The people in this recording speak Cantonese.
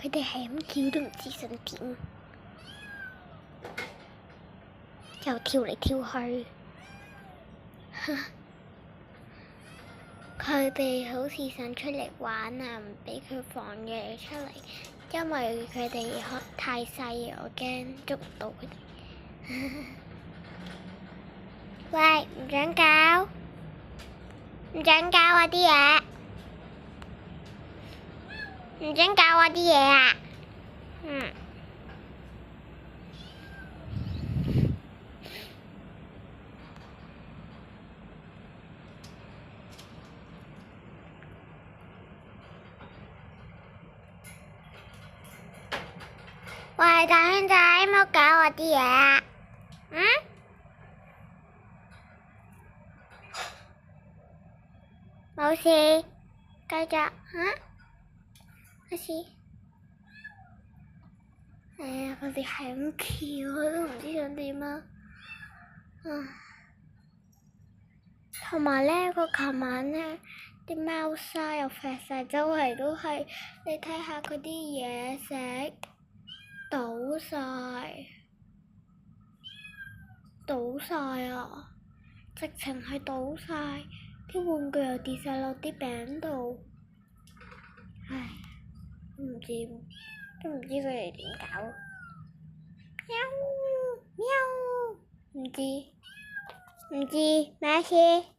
佢哋係咁叫都唔知想點，又跳嚟跳去。佢哋好似想出嚟玩啊，唔俾佢放嘢出嚟，因為佢哋太細，我驚捉唔到佢哋。喂，唔准搞，唔准搞我啲嘢，唔准搞我啲嘢啊！喂，大圈仔，唔好搞我啲嘢啊！冇事，繼續開始。哎呀，佢哋係咁叫，我都唔知想點啊！同埋咧，琴晚咧啲貓砂又甩晒，周圍都係。你睇下佢啲嘢食倒晒啊！直情係倒晒，啲玩具又跌晒落啲餅度。唉，都唔知佢哋點搞。喵喵，唔知咩事。